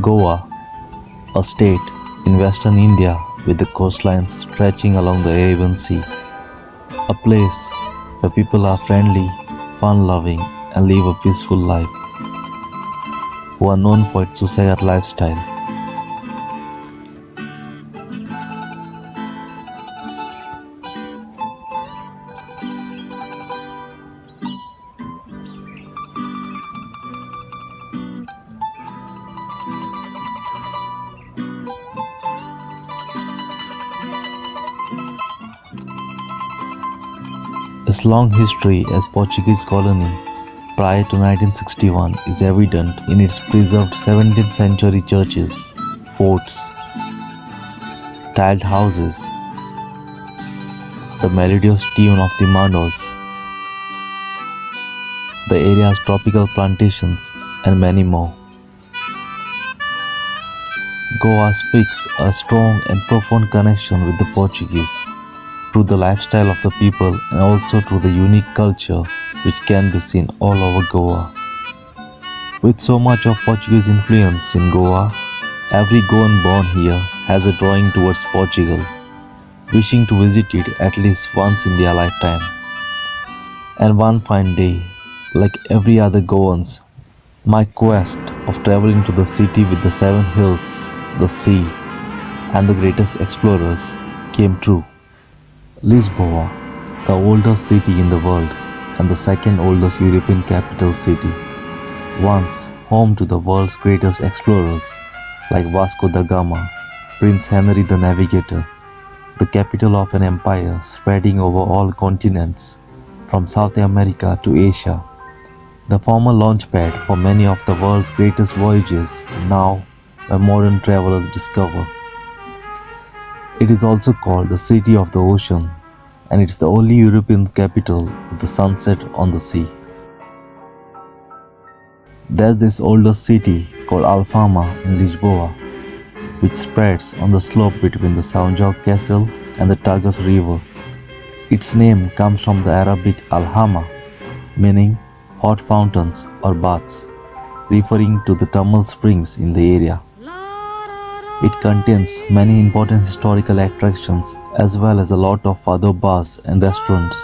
Goa, a state in western India with the coastlines stretching along the Arabian Sea, a place where people are friendly, fun loving, and live a peaceful life, who are known for its society lifestyle. Its long history as Portuguese colony prior to 1961 is evident in its preserved 17th century churches, forts, tiled houses, the melodious tune of the mandos, the area's tropical plantations, and many more. Goa speaks a strong and profound connection with the Portuguese through the lifestyle of the people and also through the unique culture which can be seen all over Goa. With so much of Portuguese influence in Goa, every Goan born here has a drawing towards Portugal, wishing to visit it at least once in their lifetime. And one fine day, like every other Goans, my quest of traveling to the city with the seven hills, the sea, and the greatest explorers came true. Lisboa, the oldest city in the world and the second oldest European capital city, once home to the world's greatest explorers like Vasco da Gama, Prince Henry the Navigator, the capital of an empire spreading over all continents from South America to Asia, the former launchpad for many of the world's greatest voyages now where modern travelers discover. It is also called the City of the Ocean, and it's the only European capital with the sunset on the sea. There's this older city called Alfama in Lisboa, which spreads on the slope between the São João Castle and the Tagus River. Its name comes from the Arabic Alhama, meaning hot fountains or baths, referring to the thermal springs in the area. It contains many important historical attractions as well as a lot of other bars and restaurants.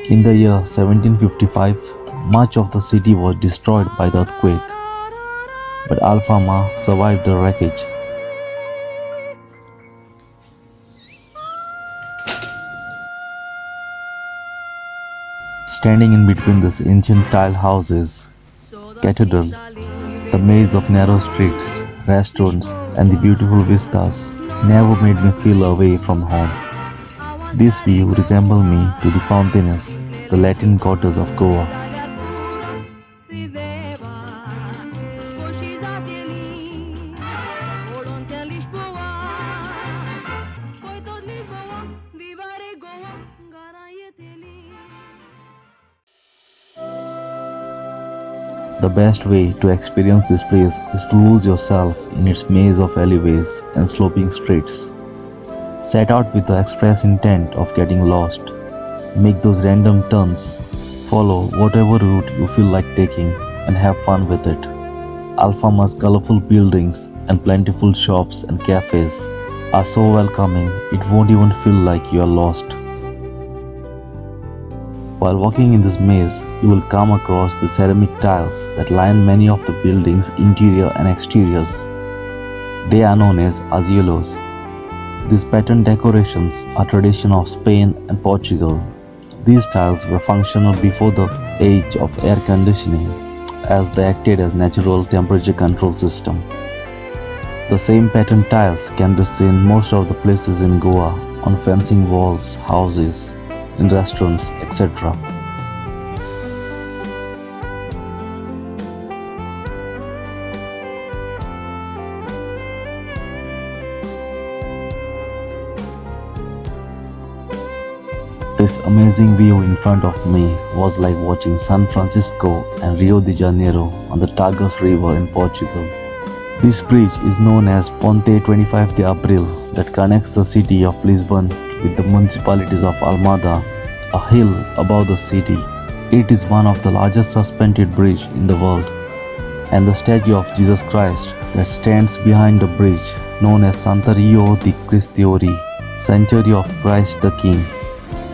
In the year 1755, much of the city was destroyed by the earthquake, but Alfama survived the wreckage. Standing in between these ancient tile houses, cathedral, the maze of narrow streets, restaurants, and the beautiful vistas never made me feel away from home. This view resembled me to the fountains, the Latin goddess of Goa. The best way to experience this place is to lose yourself in its maze of alleyways and sloping streets. Set out with the express intent of getting lost. Make those random turns. Follow whatever route you feel like taking and have fun with it. Alfama's colorful buildings and plentiful shops and cafes are so welcoming it won't even feel like you are lost. While walking in this maze, you will come across the ceramic tiles that line many of the buildings' interior and exteriors. They are known as azulejos. These pattern decorations are tradition of Spain and Portugal. These tiles were functional before the age of air conditioning, as they acted as natural temperature control system. The same pattern tiles can be seen most of the places in Goa on fencing walls, houses, in restaurants, etc. This amazing view in front of me was like watching San Francisco and Rio de Janeiro on the Tagus River in Portugal. This bridge is known as Ponte 25 de Abril that connects the city of Lisbon with the municipalities of Almada, a hill above the city. It is one of the largest suspended bridges in the world. and the statue of Jesus Christ that stands behind the bridge, known as Santa Rio di Cristiori, Sanctuary of Christ the King.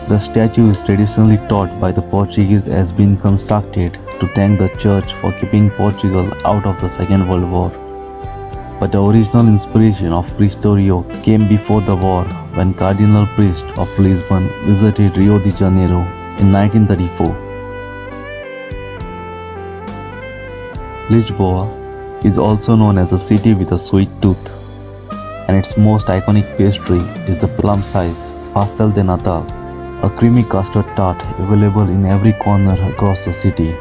The statue is traditionally thought by the Portuguese as being constructed to thank the church for keeping Portugal out of the Second World War. But the original inspiration of Cristo Rio came before the war when Cardinal Priest of Lisbon visited Rio de Janeiro in 1934. Lisboa is also known as the city with a sweet tooth, and its most iconic pastry is the plum-size pastel de Natal, a creamy custard tart available in every corner across the city.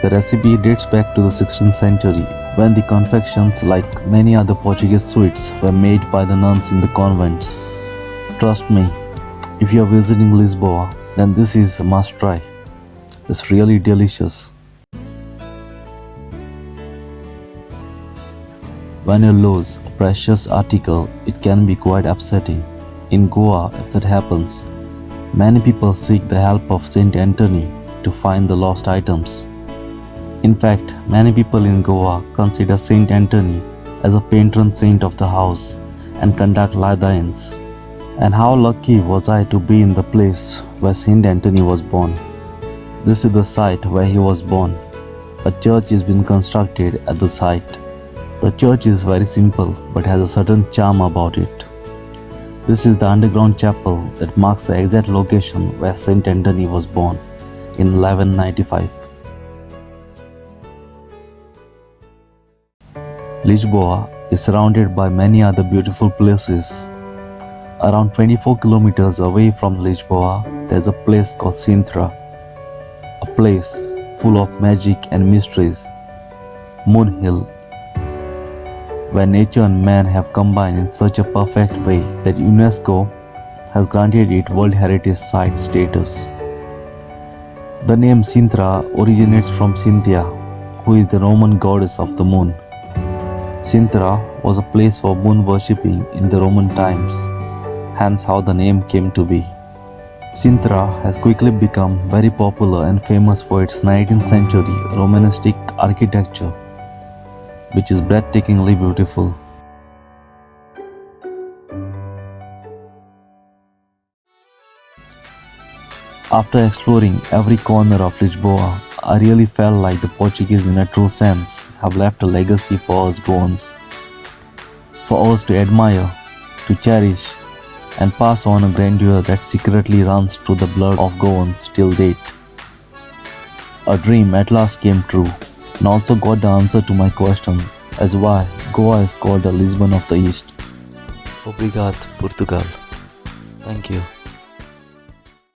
The recipe dates back to the 16th century when the confections, like many other Portuguese sweets, were made by the nuns in the convents. Trust me, if you are visiting Lisboa, then this is a must try. It's really delicious. When you lose a precious article, it can be quite upsetting. In Goa, if that happens, many people seek the help of Saint Anthony to find the lost items. In fact, many people in Goa consider Saint Anthony as a patron saint of the house and conduct litanies. And how lucky was I to be in the place where Saint Anthony was born. This is the site where he was born. A church is being constructed at the site. The church is very simple but has a certain charm about it. This is the underground chapel that marks the exact location where Saint Anthony was born in 1195. Lisboa is surrounded by many other beautiful places. Around 24 kilometers away from Lisboa, there's a place called Sintra, a place full of magic and mysteries, Moon Hill, where nature and man have combined in such a perfect way that UNESCO has granted it World Heritage Site status. The name Sintra originates from Cynthia, who is the Roman goddess of the moon. Sintra was a place for moon worshipping in the Roman times, hence how the name came to be. Sintra has quickly become very popular and famous for its 19th century Romanesque architecture, which is breathtakingly beautiful. After exploring every corner of Lisboa, I really felt like the Portuguese in a true sense have left a legacy for us Goans, for us to admire, to cherish, and pass on a grandeur that secretly runs through the blood of Goans till date. A dream at last came true, and also got the answer to my question as why Goa is called the Lisbon of the East. Obrigado, Portugal. Thank you.